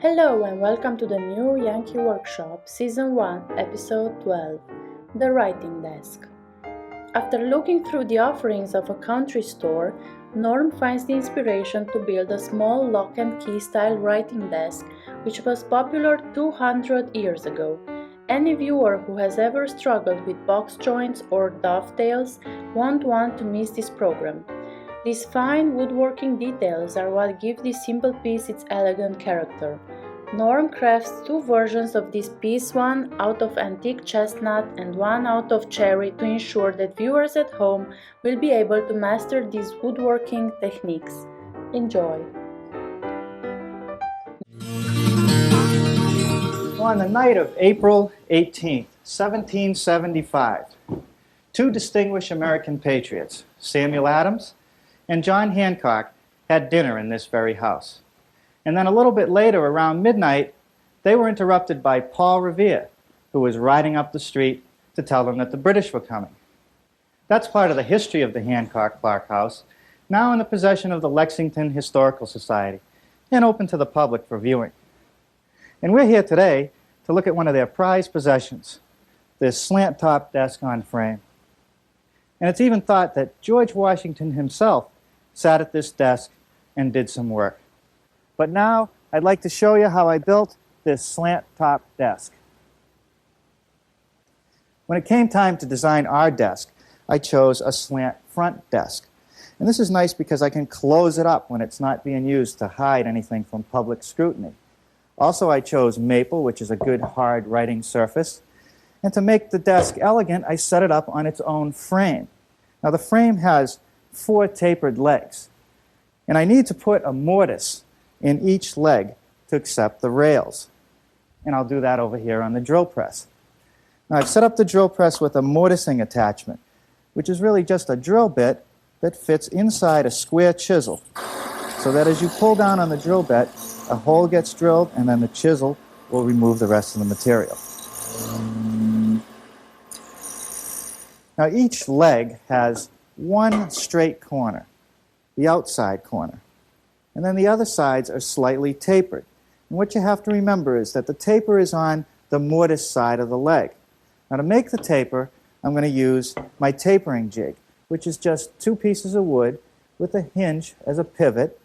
Hello and welcome to the new Yankee workshop, Season 1, Episode 12, The Writing Desk. After looking through the offerings of a country store, Norm finds the inspiration to build a small lock and key style writing desk which was popular 200 years ago. Any viewer who has ever struggled with box joints or dovetails won't want to miss this program. These fine woodworking details are what give this simple piece its elegant character. Norm crafts two versions of this piece, one out of antique chestnut and one out of cherry, to ensure that viewers at home will be able to master these woodworking techniques. Enjoy! On the night of April 18th, 1775, two distinguished American patriots, Samuel Adams and John Hancock, had dinner in this very house. And then a little bit later, around midnight, they were interrupted by Paul Revere, who was riding up the street to tell them that the British were coming. That's part of the history of the Hancock-Clark House, now in the possession of the Lexington Historical Society and open to the public for viewing. And we're here today to look at one of their prized possessions, this slant-top desk on frame. And it's even thought that George Washington himself sat at this desk and did some work. But now I'd like to show you how I built this slant-top desk. When it came time to design our desk, I chose a slant front desk. And this is nice because I can close it up when it's not being used to hide anything from public scrutiny. Also, I chose maple, which is a good hard writing surface. And to make the desk elegant, I set it up on its own frame. Now the frame has 4 tapered legs. And I need to put a mortise in each leg to accept the rails. And I'll do that over here on the drill press. Now I've set up the drill press with a mortising attachment, which is really just a drill bit that fits inside a square chisel, so that as you pull down on the drill bit, a hole gets drilled and then the chisel will remove the rest of the material. Now each leg has one straight corner, the outside corner. And then the other sides are slightly tapered. And what you have to remember is that the taper is on the mortise side of the leg. Now to make the taper, I'm going to use my tapering jig, which is just 2 pieces of wood with a hinge as a pivot.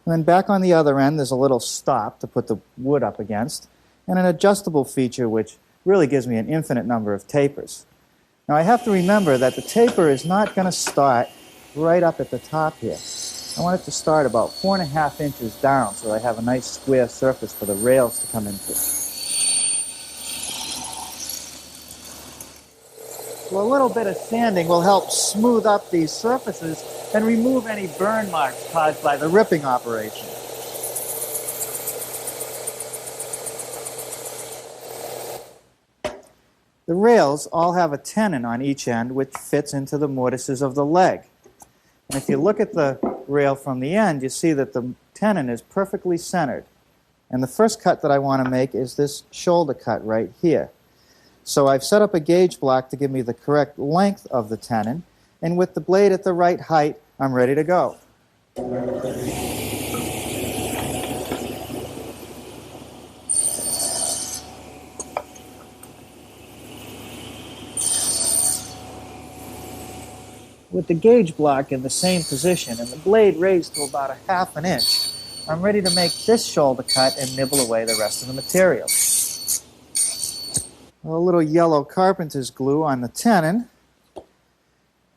And then back on the other end, there's a little stop to put the wood up against, and an adjustable feature which really gives me an infinite number of tapers. Now I have to remember that the taper is not going to start right up at the top here. I want it to start about 4.5 inches down so I have a nice square surface for the rails to come into. So a little bit of sanding will help smooth up these surfaces and remove any burn marks caused by the ripping operation. The rails all have a tenon on each end which fits into the mortises of the leg. And if you look at the rail from the end, you see that the tenon is perfectly centered. And the first cut that I want to make is this shoulder cut right here. So I've set up a gauge block to give me the correct length of the tenon, and with the blade at the right height, I'm ready to go. With the gauge block in the same position and the blade raised to about 1/2 inch, I'm ready to make this shoulder cut and nibble away the rest of the material. A little yellow carpenter's glue on the tenon.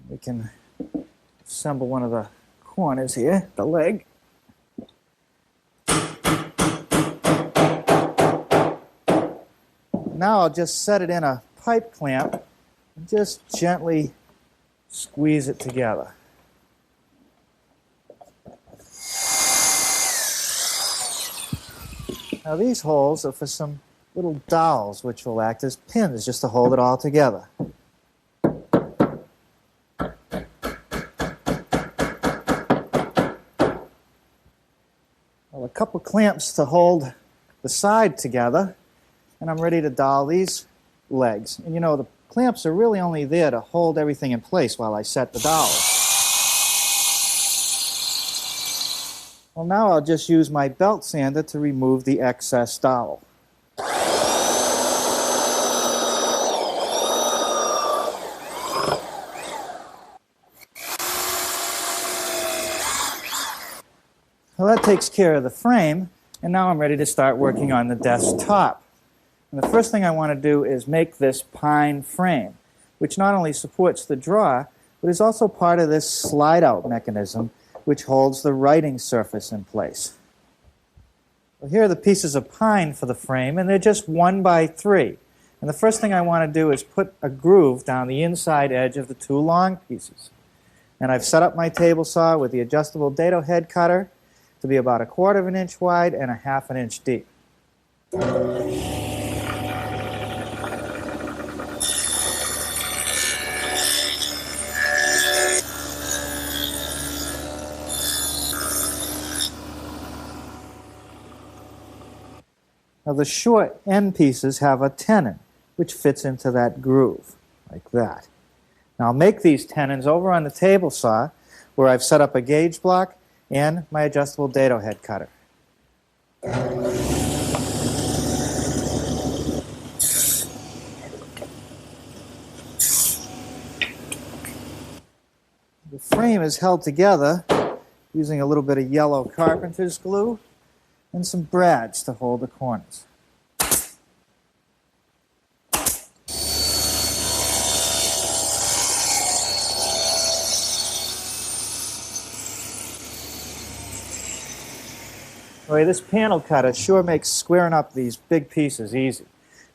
We can assemble one of the corners here, the leg. Now I'll just set it in a pipe clamp and just gently squeeze it together. Now these holes are for some little dowels which will act as pins just to hold it all together. Well, a couple clamps to hold the side together, and I'm ready to dowel these legs. And you know, the clamps are really only there to hold everything in place while I set the dowel. Well, now I'll just use my belt sander to remove the excess dowel. Well, that takes care of the frame, and now I'm ready to start working on the desk top. And the first thing I want to do is make this pine frame, which not only supports the drawer, but is also part of this slide-out mechanism, which holds the writing surface in place. Well, here are the pieces of pine for the frame, and they're just 1 by 3. And the first thing I want to do is put a groove down the inside edge of the 2 long pieces. And I've set up my table saw with the adjustable dado head cutter to be about 1/4 of an inch wide and 1/2 an inch deep. Now the short end pieces have a tenon, which fits into that groove, like that. Now I'll make these tenons over on the table saw, where I've set up a gauge block and my adjustable dado head cutter. The frame is held together using a little bit of yellow carpenter's glue and some brads to hold the corners. Anyway, this panel cutter sure makes squaring up these big pieces easy.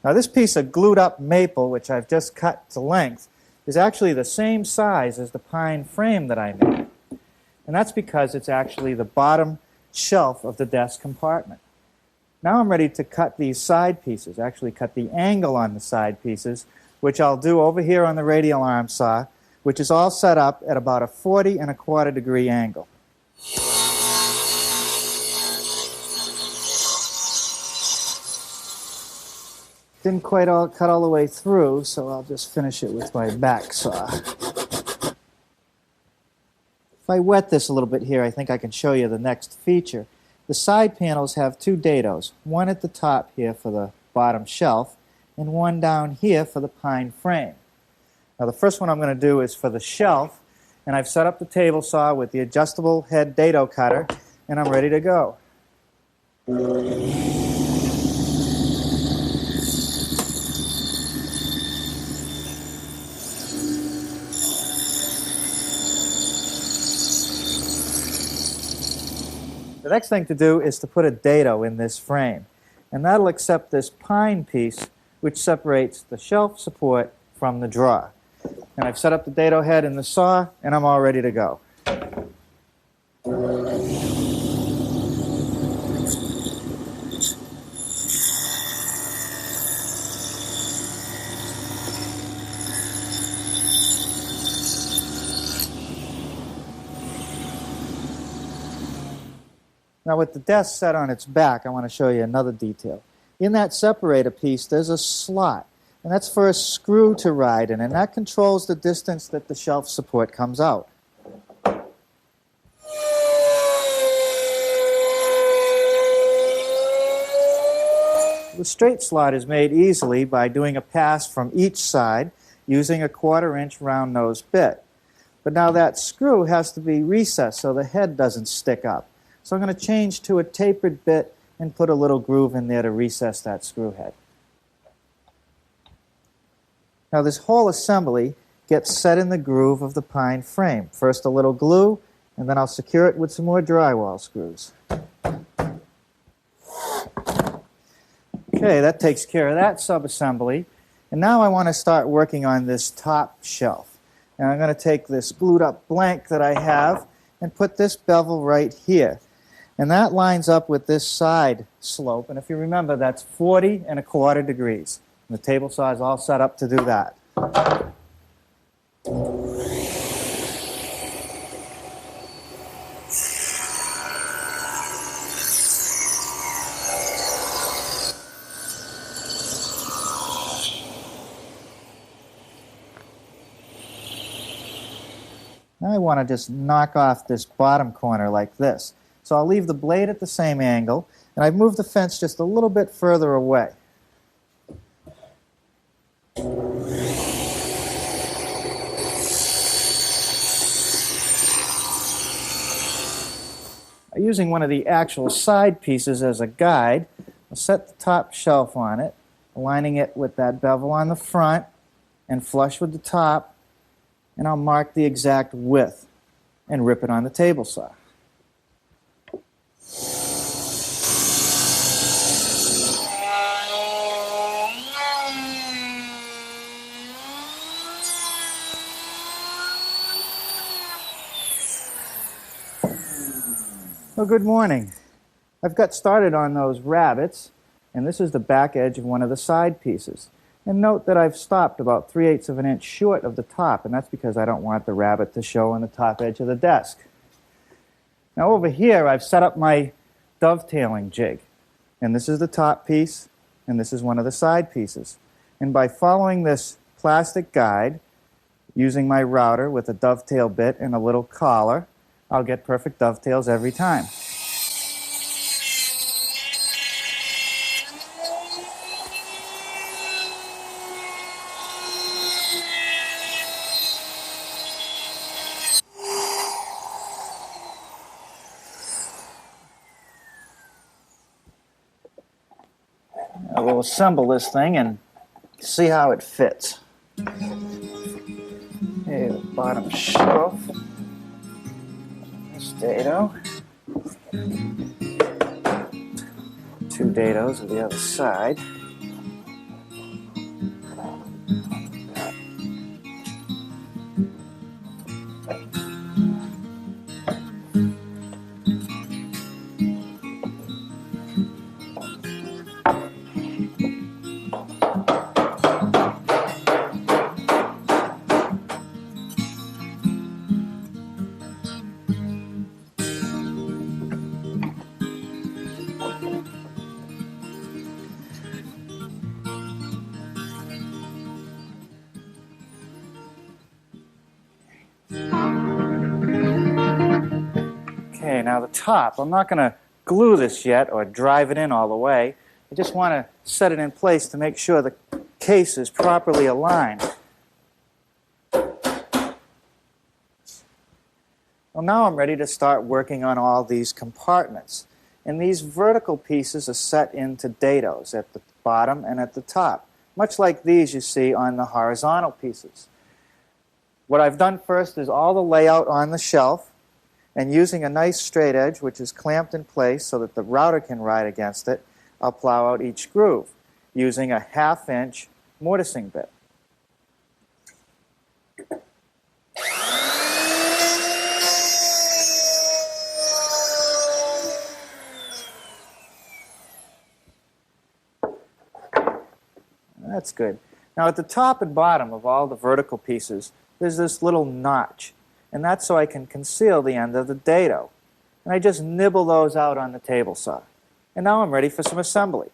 Now this piece of glued up maple, which I've just cut to length, is actually the same size as the pine frame that I made. And that's because it's actually the bottom shelf of the desk compartment. Now I'm ready to cut these side pieces, actually cut the angle on the side pieces, which I'll do over here on the radial arm saw, which is all set up at about a 40 1/4 degree angle. Didn't quite cut all the way through, so I'll just finish it with my back saw. If I wet this a little bit here, I think I can show you the next feature. The side panels have 2 dados, one at the top here for the bottom shelf, and one down here for the pine frame. Now the first one I'm going to do is for the shelf, and I've set up the table saw with the adjustable head dado cutter, and I'm ready to go. The next thing to do is to put a dado in this frame, and that'll accept this pine piece which separates the shelf support from the drawer. And I've set up the dado head in the saw, and I'm all ready to go. Now with the desk set on its back, I want to show you another detail. In that separator piece, there's a slot, and that's for a screw to ride in, and that controls the distance that the shelf support comes out. The straight slot is made easily by doing a pass from each side using a 1/4 inch round nose bit. But now that screw has to be recessed so the head doesn't stick up. So I'm going to change to a tapered bit and put a little groove in there to recess that screw head. Now this whole assembly gets set in the groove of the pine frame. First a little glue, and then I'll secure it with some more drywall screws. Okay, that takes care of that subassembly. And now I want to start working on this top shelf. And I'm going to take this glued up blank that I have and put this bevel right here. And that lines up with this side slope. And if you remember, that's 40 1/4 degrees. And the table saw is all set up to do that. Now I want to just knock off this bottom corner like this. So I'll leave the blade at the same angle, and I've moved the fence just a little bit further away. Using one of the actual side pieces as a guide, I'll set the top shelf on it, aligning it with that bevel on the front and flush with the top, and I'll mark the exact width and rip it on the table saw. Well, good morning. I've got started on those rabbets, and this is the back edge of one of the side pieces. And note that I've stopped about 3/8 of an inch short of the top, and that's because I don't want the rabbit to show on the top edge of the desk. Now over here, I've set up my dovetailing jig, and this is the top piece, and this is one of the side pieces. And by following this plastic guide, using my router with a dovetail bit and a little collar, I'll get perfect dovetails every time. Now we'll assemble this thing and see how it fits. Okay, the bottom shelf. This dado. 2 dados on the other side. Okay, now the top, I'm not going to glue this yet or drive it in all the way. I just want to set it in place to make sure the case is properly aligned. Well, now I'm ready to start working on all these compartments. And these vertical pieces are set into dados at the bottom and at the top, much like these you see on the horizontal pieces. What I've done first is all the layout on the shelf, and using a nice straight edge, which is clamped in place so that the router can ride against it, I'll plow out each groove using a 1/2 inch mortising bit. That's good. Now at the top and bottom of all the vertical pieces, there's this little notch. And that's so I can conceal the end of the dado. And I just nibble those out on the table saw. And now I'm ready for some assembly.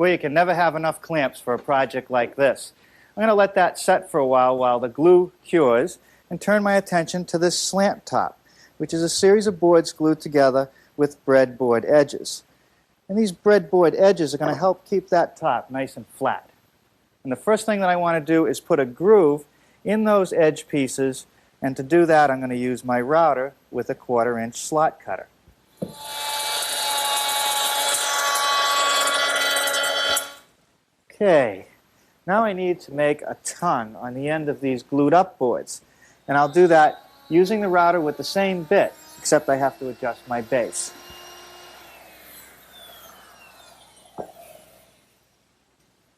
Boy, you can never have enough clamps for a project like this. I'm going to let that set for a while the glue cures and turn my attention to this slant top, which is a series of boards glued together with breadboard edges. And these breadboard edges are going to help keep that top nice and flat. And the first thing that I want to do is put a groove in those edge pieces, and to do that I'm going to use my router with a 1/4-inch slot cutter. Okay, now I need to make a tongue on the end of these glued up boards. And I'll do that using the router with the same bit, except I have to adjust my base.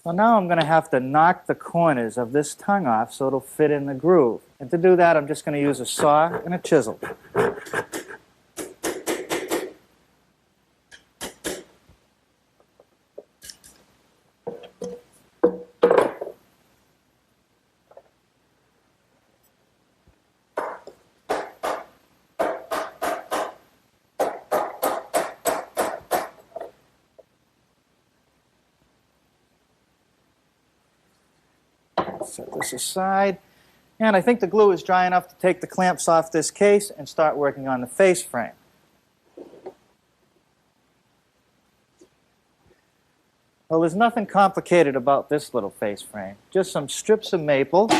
So now I'm going to have to knock the corners of this tongue off so it'll fit in the groove. And to do that, I'm just going to use a saw and a chisel. Set this aside, and I think the glue is dry enough to take the clamps off this case and start working on the face frame. Well, there's nothing complicated about this little face frame. Just some strips of maple,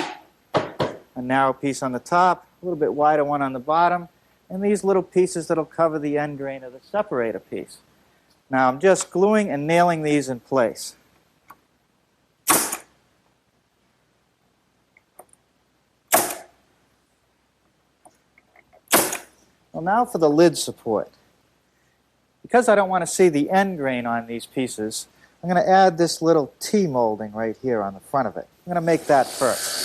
a narrow piece on the top, a little bit wider one on the bottom, and these little pieces that'll cover the end grain of the separator piece. Now I'm just gluing and nailing these in place. Well, now for the lid support. Because I don't want to see the end grain on these pieces, I'm going to add this little T molding right here on the front of it. I'm going to make that first.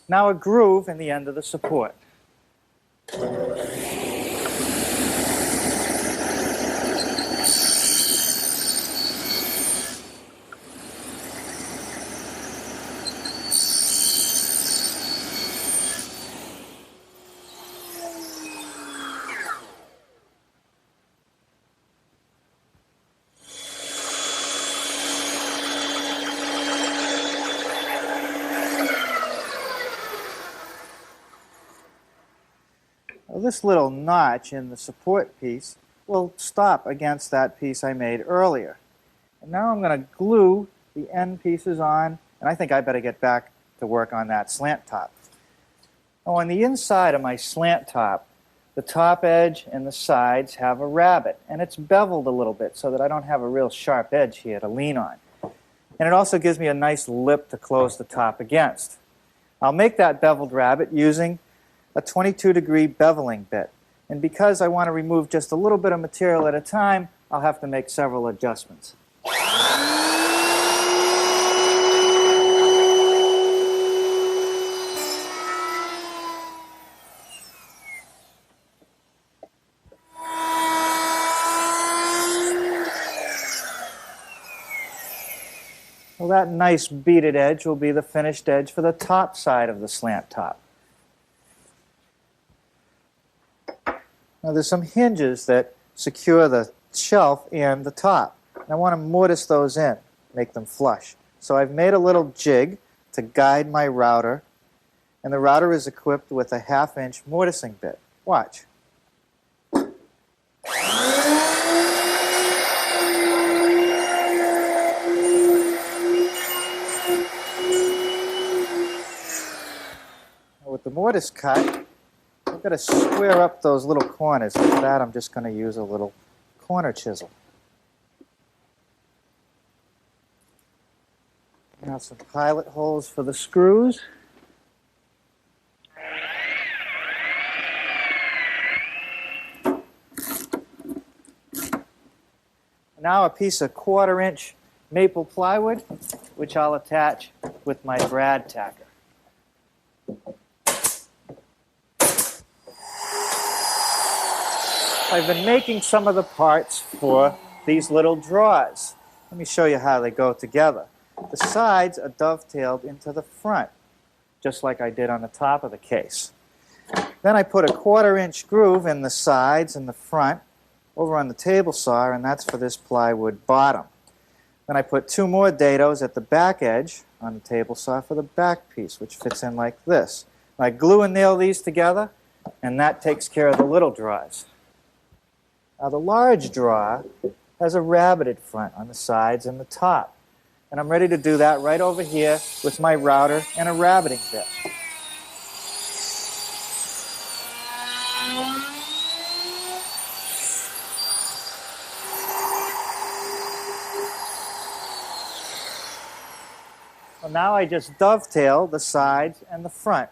Now a groove in the end of the support. Well, this little notch in the support piece will stop against that piece I made earlier. And now I'm going to glue the end pieces on, and I think I better get back to work on that slant top. Now, on the inside of my slant top, the top edge and the sides have a rabbet, and it's beveled a little bit so that I don't have a real sharp edge here to lean on. And it also gives me a nice lip to close the top against. I'll make that beveled rabbet using a 22-degree beveling bit. And because I want to remove just a little bit of material at a time, I'll have to make several adjustments. Well, that nice beaded edge will be the finished edge for the top side of the slant top. Now there's some hinges that secure the shelf and the top. And I want to mortise those in, make them flush. So I've made a little jig to guide my router, and the router is equipped with a 1/2-inch mortising bit. Watch. With the mortise cut, I've got to square up those little corners. And for that, I'm just going to use a little corner chisel. Now some pilot holes for the screws. Now a piece of 1/4-inch maple plywood, which I'll attach with my brad tacker. I've been making some of the parts for these little drawers. Let me show you how they go together. The sides are dovetailed into the front, just like I did on the top of the case. Then I put a 1/4-inch groove in the sides and the front over on the table saw, and that's for this plywood bottom. Then I put 2 more dados at the back edge on the table saw for the back piece, which fits in like this. I glue and nail these together, and that takes care of the little drawers. Now the large drawer has a rabbeted front on the sides and the top. And I'm ready to do that right over here with my router and a rabbeting bit. Well, now I just dovetail the sides and the front.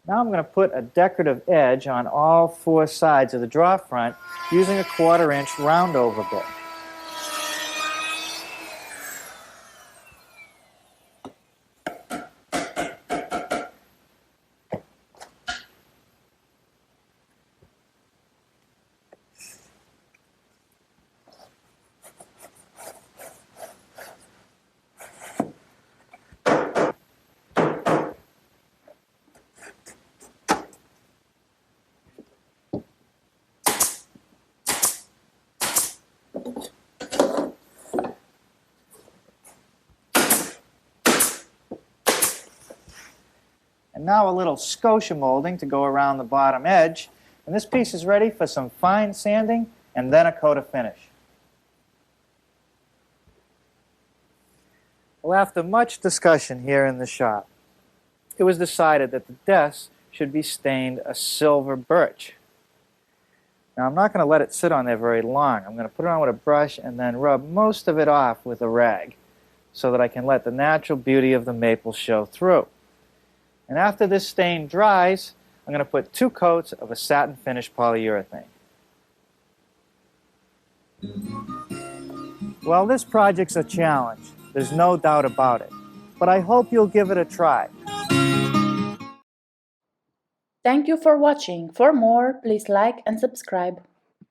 Now I'm going to put a decorative edge on all 4 sides of the drawer front using a 1/4-inch round over bit. And now a little scotia molding to go around the bottom edge. And this piece is ready for some fine sanding and then a coat of finish. Well, after much discussion here in the shop, it was decided that the desk should be stained a silver birch. Now I'm not going to let it sit on there very long. I'm going to put it on with a brush and then rub most of it off with a rag so that I can let the natural beauty of the maple show through. And after this stain dries, I'm going to put 2 coats of a satin finish polyurethane. Well, this project's a challenge. There's no doubt about it. But I hope you'll give it a try. Thank you for watching. For more, please like and subscribe.